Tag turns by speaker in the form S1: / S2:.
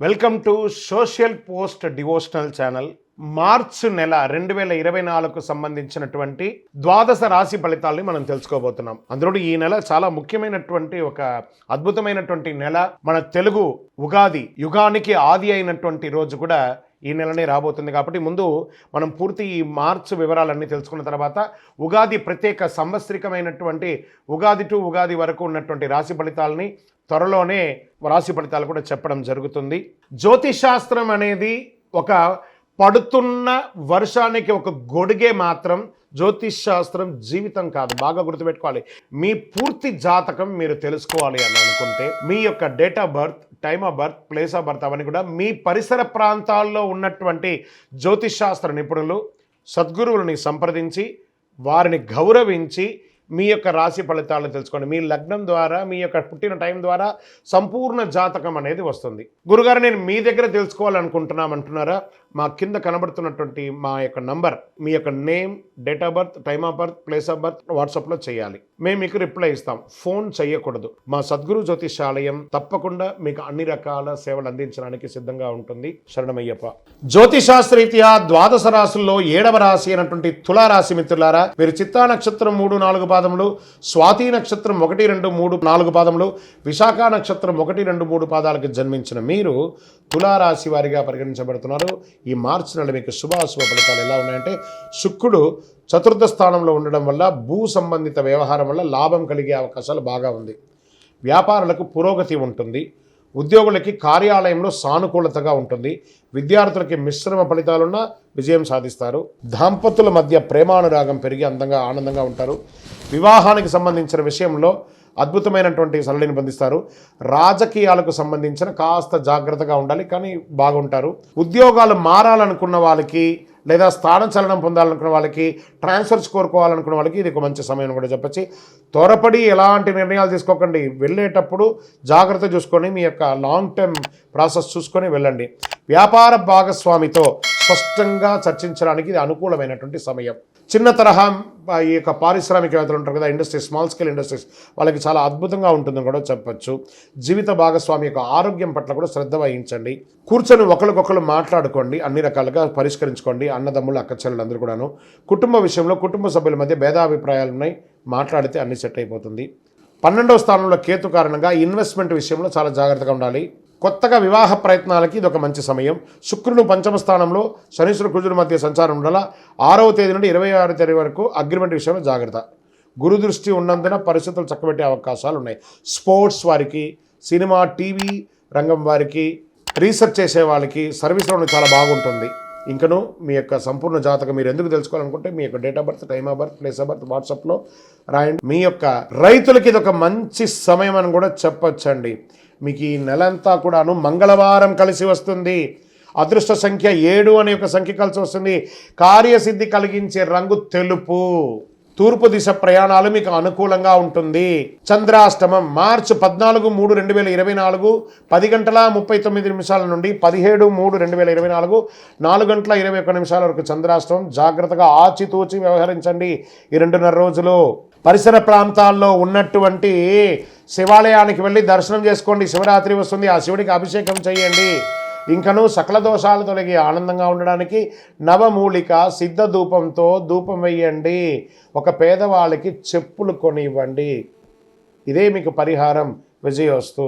S1: Welcome to social post devotional channel. మార్చి నెల 2024కు సంబంధించినటువంటి ద్వాదశ రాశి ఫలితాలని మనం తెలుసుకోబోతున్నాం. అందులో ఈ నెల చాలా ముఖ్యమైనటువంటి ఒక అద్భుతమైనటువంటి నెల. మన తెలుగు ఉగాది యుగానికి ఆది అయినటువంటి రోజు కూడా ఈ నెలనే రాబోతుంది. కాబట్టి ముందు మనం పూర్తి ఈ మార్చ్ వివరాలన్నీ తెలుసుకున్న తర్వాత ఉగాది ప్రత్యేక సంవత్సరికమైనటువంటి ఉగాది టు ఉగాది వరకు ఉన్నటువంటి రాశి ఫలితాలని త్వరలోనే రాశి ఫలితాలు కూడా చెప్పడం జరుగుతుంది. జ్యోతిషాస్త్రం అనేది ఒక పడుతున్న వర్షానికి ఒక గొడుగే మాత్రం. జ్యోతిష్ శాస్త్రం జీవితం కాదు. బాగా గుర్తుపెట్టుకోవాలి. మీ పూర్తి జాతకం మీరు తెలుసుకోవాలి అని అనుకుంటే మీ యొక్క date of birth, time of birth, place of birth అవన్నీ కూడా మీ పరిసర ప్రాంతాల్లో ఉన్నటువంటి జ్యోతిష్ శాస్త్ర నిపుణులు సద్గురువులని సంప్రదించి వారిని గౌరవించి మీ యొక్క రాశి ఫలితాలను తెలుసుకోండి. మీ లగ్నం ద్వారా, మీ యొక్క పుట్టిన టైం ద్వారా సంపూర్ణ జాతకం అనేది వస్తుంది. గురుగారు, నేను మీ దగ్గర తెలుసుకోవాలనుకుంటున్నామంటున్నారా? మా కింద కనబడుతున్నటువంటి మా యొక్క నంబర్, మీ యొక్క name, date of birth, time of birth, place of birth వాట్సాప్లో చేయాలి. మేము మీకు రిప్లై ఇస్తాం. ఫోన్ చేయకూడదు. మా సద్గురు జ్యోతిషాలయం తప్పకుండా మీకు అన్ని రకాల సేవలు అందించడానికి సిద్ధంగా ఉంటుంది. శరణమయ్యప్ప. జ్యోతిశాస్త్రరీత్యా ద్వాదశ రాశుల్లో 7వ రాశి అయినటువంటి తులారాశి మిత్రులారా, మీరు చిత్తా నక్షత్రం 3-4 పాదములు, స్వాతి నక్షత్రం 1, 2, 3, 4 పాదములు, విశాఖ నక్షత్రం 1, 2, 3 పాదాలకు జన్మించిన మీరు తులారాశి వారిగా పరిగణించబడుతున్నారు. ఈ మార్చి నెల మీకు శుభాశుభ ఫలితాలు ఎలా ఉన్నాయంటే, శుక్రుడు చతుర్థ స్థానంలో ఉండడం వల్ల భూ సంబంధిత వ్యవహారం వల్ల లాభం కలిగే అవకాశాలు బాగా ఉంది. వ్యాపారులకు పురోగతి ఉంటుంది. ఉద్యోగులకి కార్యాలయంలో సానుకూలతగా ఉంటుంది. విద్యార్థులకి మిశ్రమ ఫలితాలున్న విజయం సాధిస్తారు. దాంపతుల మధ్య ప్రేమానురాగం పెరిగి అందంగా ఆనందంగా ఉంటారు. వివాహానికి సంబంధించిన విషయంలో అద్భుతమైనటువంటి సరళిని బంధిస్తారు. రాజకీయాలకు సంబంధించిన కాస్త జాగ్రత్తగా ఉండాలి, కానీ బాగుంటారు. ఉద్యోగాలు మారాలనుకున్న వాళ్ళకి, లేదా స్థానచలనం పొందాలనుకున్న వాళ్ళకి, ట్రాన్స్ఫర్స్ కోరుకోవాలనుకున్న వాళ్ళకి ఇది ఒక మంచి సమయం కూడా చెప్పచ్చు. త్వరపడి ఎలాంటి నిర్ణయాలు తీసుకోకండి. వెళ్ళేటప్పుడు జాగ్రత్త చూసుకొని మీ యొక్క లాంగ్ టర్మ్ ప్రాసెస్ చూసుకొని వెళ్ళండి. వ్యాపార భాగస్వామితో స్పష్టంగా చర్చించడానికి ఇది అనుకూలమైనటువంటి సమయం. చిన్న తరహా ఈ యొక్క పారిశ్రామికవేత్తలు ఉంటారు కదా, ఇండస్ట్రీస్, స్మాల్ స్కేల్ ఇండస్ట్రీస్, వాళ్ళకి చాలా అద్భుతంగా ఉంటుందని కూడా చెప్పచ్చు. జీవిత భాగస్వామి యొక్క ఆరోగ్యం పట్ల కూడా శ్రద్ధ వహించండి. కూర్చొని ఒకరికొకరు మాట్లాడుకోండి, అన్ని రకాలుగా పరిష్కరించుకోండి. అన్నదమ్ములు, అక్కచెల్లెలు అందరూ కూడాను. కుటుంబ విషయంలో కుటుంబ సభ్యుల మధ్య భేదాభిప్రాయాలు ఉన్నాయి, మాట్లాడితే అన్ని సెట్ అయిపోతుంది. 12వ స్థానంలో కేతు కారణంగా ఇన్వెస్ట్మెంట్ విషయంలో చాలా జాగ్రత్తగా ఉండాలి. కొత్తగా వివాహ ప్రయత్నాలకి ఇది ఒక మంచి సమయం. శుక్రుడు 5వ స్థానంలో, శనీశ్వర కుజుల మధ్య సంచారం ఉండాల. 6వ తేదీ నుండి 26వ తేదీ వరకు అగ్రిమెంట్ విషయంలో జాగ్రత్త. గురు దృష్టి ఉన్నందున పరిస్థితులు చక్కబెట్టే అవకాశాలు ఉన్నాయి. స్పోర్ట్స్ వారికి, సినిమా, టీవీ రంగం వారికి, రీసెర్చ్ చేసే వాళ్ళకి సర్వీస్లో చాలా బాగుంటుంది. ఇంకను మీ యొక్క సంపూర్ణ జాతకం మీరు ఎందుకు తెలుసుకోవాలనుకుంటే మీ యొక్క date of birth, time of birth, place of birth వాట్సాప్లో రాయండి. మీ యొక్క రైతులకి ఇది ఒక మంచి సమయం అని కూడా చెప్పొచ్చండి. మీకు ఈ నెలంతా కూడాను మంగళవారం కలిసి వస్తుంది. అదృష్ట సంఖ్య 7 అనే ఒక సంఖ్య కలిసి వస్తుంది. కార్యసిద్ధి కలిగించే రంగు తెలుపు. తూర్పు దిశ ప్రయాణాలు మీకు అనుకూలంగా ఉంటుంది. చంద్రాష్టమం మార్చి 14/3/2024 10:39 నుండి 17/3/2024 4:21 వరకు చంద్రాష్టమం. జాగ్రత్తగా ఆచితూచి వ్యవహరించండి ఈ 2.5 రోజులు. పరిసర ప్రాంతాల్లో ఉన్నటువంటి శివాలయానికి వెళ్ళి దర్శనం చేసుకోండి. శివరాత్రి వస్తుంది, ఆ శివుడికి అభిషేకం చేయండి. ఇంకను సకల దోషాలు తొలగి ఆనందంగా ఉండడానికి నవమూలిక సిద్ధ ధూపంతో ధూపం వేయండి. ఒక పేదవాళ్ళకి చెప్పులు కొనివ్వండి. ఇదే మీకు పరిహారం. విజయోస్తు.